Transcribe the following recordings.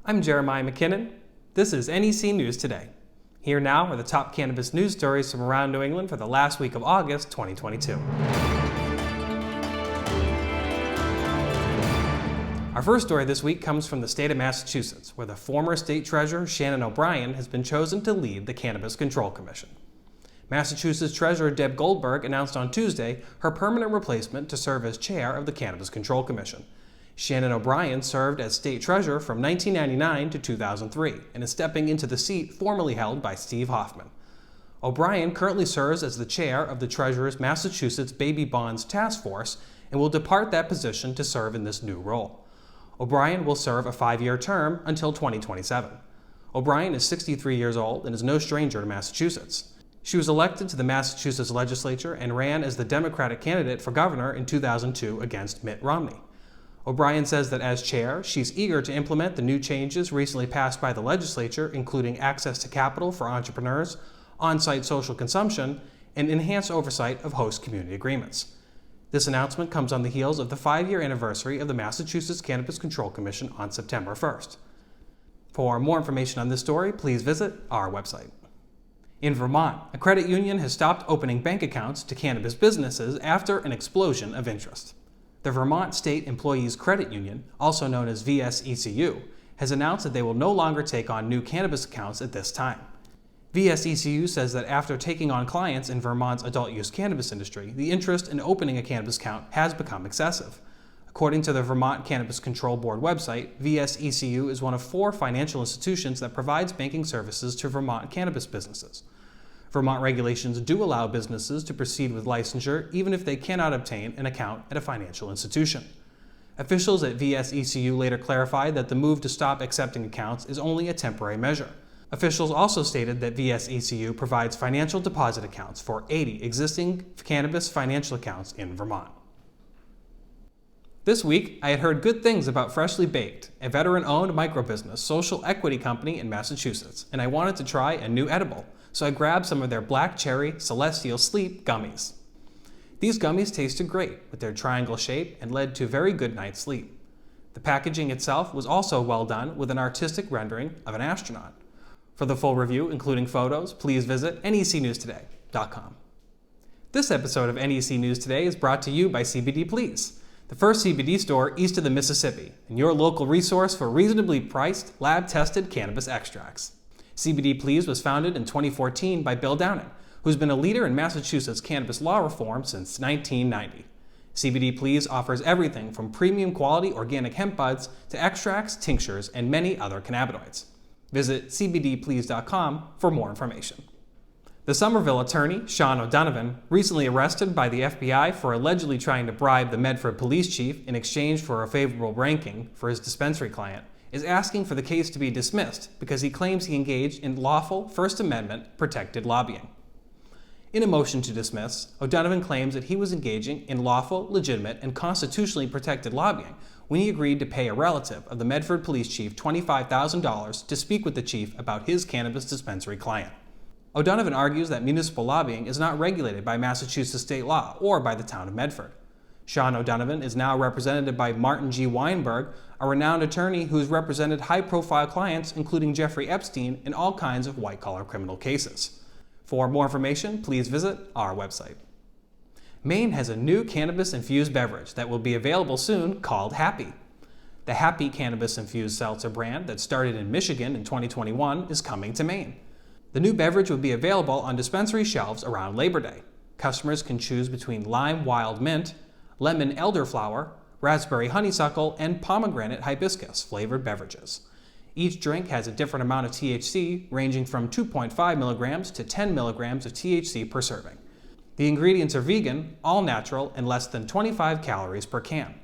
I'm Jeremiah McKinnon. This is NEC News Today. Here now are the top cannabis news stories from around New England for the last week of August 2022. Our first story this week comes from the state of Massachusetts, where the former state treasurer Shannon O'Brien has been chosen to lead the Cannabis Control Commission. Massachusetts Treasurer Deb Goldberg announced on Tuesday her permanent replacement to serve as chair of the Cannabis Control Commission. Shannon O'Brien served as state treasurer from 1999 to 2003 and is stepping into the seat formerly held by Steve Hoffman. O'Brien currently serves as the chair of the Treasurer's Massachusetts Baby Bonds Task Force and will depart that position to serve in this new role. O'Brien will serve a 5-year term until 2027. O'Brien is 63 years old and is no stranger to Massachusetts. She was elected to the Massachusetts legislature and ran as the Democratic candidate for governor in 2002 against Mitt Romney. O'Brien says that as chair, she's eager to implement the new changes recently passed by the legislature, including access to capital for entrepreneurs, on-site social consumption, and enhanced oversight of host community agreements. This announcement comes on the heels of the 5-year anniversary of the Massachusetts Cannabis Control Commission on September 1st. For more information on this story, please visit our website. In Vermont, a credit union has stopped opening bank accounts to cannabis businesses after an explosion of interest. The Vermont State Employees Credit Union, also known as VSECU, has announced that they will no longer take on new cannabis accounts at this time. VSECU says that after taking on clients in Vermont's adult-use cannabis industry, the interest in opening a cannabis account has become excessive. According to the Vermont Cannabis Control Board website, VSECU is one of 4 financial institutions that provides banking services to Vermont cannabis businesses. Vermont regulations do allow businesses to proceed with licensure even if they cannot obtain an account at a financial institution. Officials at VSECU later clarified that the move to stop accepting accounts is only a temporary measure. Officials also stated that VSECU provides financial deposit accounts for 80 existing cannabis financial accounts in Vermont. This week, I had heard good things about Freshly Baked, a veteran-owned microbusiness social equity company in Massachusetts, and I wanted to try a new edible. So I grabbed some of their Black Cherry Celestial Sleep gummies. These gummies tasted great with their triangle shape and led to a very good night's sleep. The packaging itself was also well done with an artistic rendering of an astronaut. For the full review, including photos, please visit necnewstoday.com. This episode of NEC News Today is brought to you by CBD Please, the first CBD store east of the Mississippi, and your local resource for reasonably priced, lab-tested cannabis extracts. CBD Please was founded in 2014 by Bill Downing, who's been a leader in Massachusetts cannabis law reform since 1990. CBD Please offers everything from premium quality organic hemp buds to extracts, tinctures, and many other cannabinoids. Visit cbdplease.com for more information. The Somerville attorney, Sean O'Donovan, recently arrested by the FBI for allegedly trying to bribe the Medford Police Chief in exchange for a favorable ranking for his dispensary client, is asking for the case to be dismissed because he claims he engaged in lawful First Amendment protected lobbying. In a motion to dismiss, O'Donovan claims that he was engaging in lawful, legitimate, and constitutionally protected lobbying when he agreed to pay a relative of the Medford Police Chief $25,000 to speak with the chief about his cannabis dispensary client. O'Donovan argues that municipal lobbying is not regulated by Massachusetts state law or by the town of Medford. Sean O'Donovan is now represented by Martin G. Weinberg, a renowned attorney who's represented high-profile clients including Jeffrey Epstein in all kinds of white-collar criminal cases. For more information, please visit our website. Maine has a new cannabis-infused beverage that will be available soon called Happi. The Happi cannabis-infused seltzer brand that started in Michigan in 2021 is coming to Maine. The new beverage will be available on dispensary shelves around Labor Day. Customers can choose between lime wild mint, lemon elderflower, raspberry honeysuckle, and pomegranate hibiscus flavored beverages. Each drink has a different amount of THC, ranging from 2.5 milligrams to 10 milligrams of THC per serving. The ingredients are vegan, all natural, and less than 25 calories per can.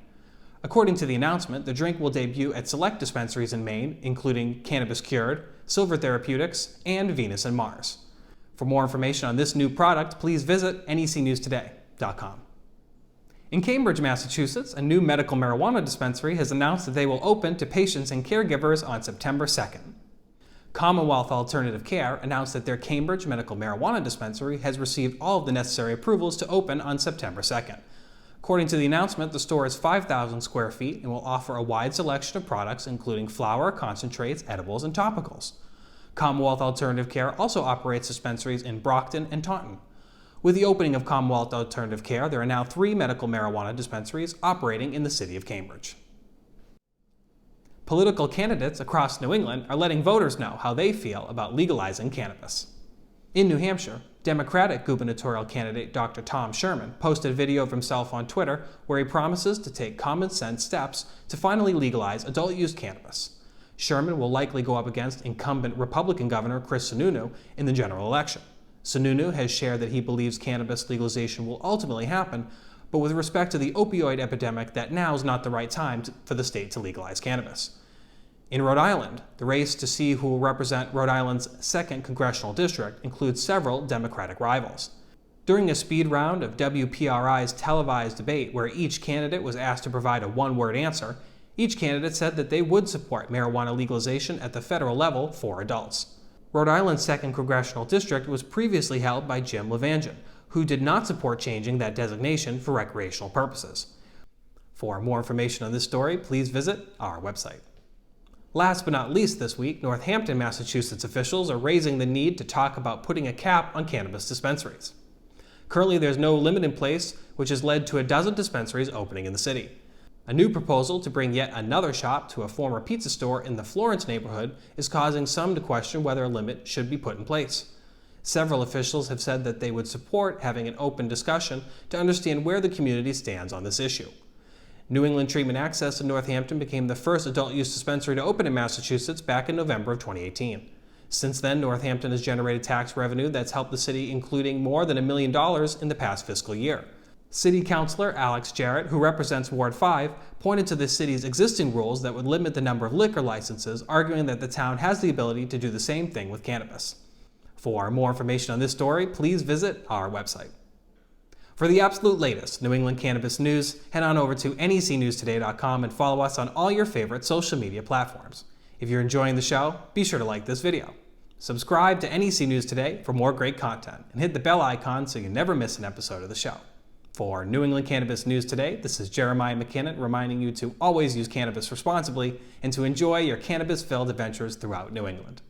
According to the announcement, the drink will debut at select dispensaries in Maine, including Cannabis Cured, Silver Therapeutics, and Venus and Mars. For more information on this new product, please visit necnewstoday.com. In Cambridge, Massachusetts, a new medical marijuana dispensary has announced that they will open to patients and caregivers on September 2nd. Commonwealth Alternative Care announced that their Cambridge medical marijuana dispensary has received all of the necessary approvals to open on September 2nd. According to the announcement, the store is 5,000 square feet and will offer a wide selection of products including flower, concentrates, edibles, and topicals. Commonwealth Alternative Care also operates dispensaries in Brockton and Taunton. With the opening of Commonwealth Alternative Care, there are now 3 medical marijuana dispensaries operating in the city of Cambridge. Political candidates across New England are letting voters know how they feel about legalizing cannabis. In New Hampshire, Democratic gubernatorial candidate Dr. Tom Sherman posted a video of himself on Twitter where he promises to take common-sense steps to finally legalize adult-use cannabis. Sherman will likely go up against incumbent Republican Governor Chris Sununu in the general election. Sununu has shared that he believes cannabis legalization will ultimately happen, but with respect to the opioid epidemic, that now is not the right time for the state to legalize cannabis. In Rhode Island, the race to see who will represent Rhode Island's 2nd congressional district includes several Democratic rivals. During a speed round of WPRI's televised debate where each candidate was asked to provide a one-word answer, each candidate said that they would support marijuana legalization at the federal level for adults. Rhode Island's 2nd congressional district was previously held by Jim Levangen, who did not support changing that designation for recreational purposes. For more information on this story, please visit our website. Last but not least this week, Northampton, Massachusetts officials are raising the need to talk about putting a cap on cannabis dispensaries. Currently, there's no limit in place, which has led to a dozen dispensaries opening in the city. A new proposal to bring yet another shop to a former pizza store in the Florence neighborhood is causing some to question whether a limit should be put in place. Several officials have said that they would support having an open discussion to understand where the community stands on this issue. New England Treatment Access in Northampton became the first adult-use dispensary to open in Massachusetts back in November of 2018. Since then, Northampton has generated tax revenue that's helped the city, including more than $1 million in the past fiscal year. City Councilor Alex Jarrett, who represents Ward 5, pointed to the city's existing rules that would limit the number of liquor licenses, arguing that the town has the ability to do the same thing with cannabis. For more information on this story, please visit our website. For the absolute latest New England Cannabis News, head on over to necnewstoday.com and follow us on all your favorite social media platforms. If you're enjoying the show, be sure to like this video. Subscribe to NEC News Today for more great content, and hit the bell icon so you never miss an episode of the show. For New England Cannabis News Today, this is Jeremiah McKinnon reminding you to always use cannabis responsibly and to enjoy your cannabis-filled adventures throughout New England.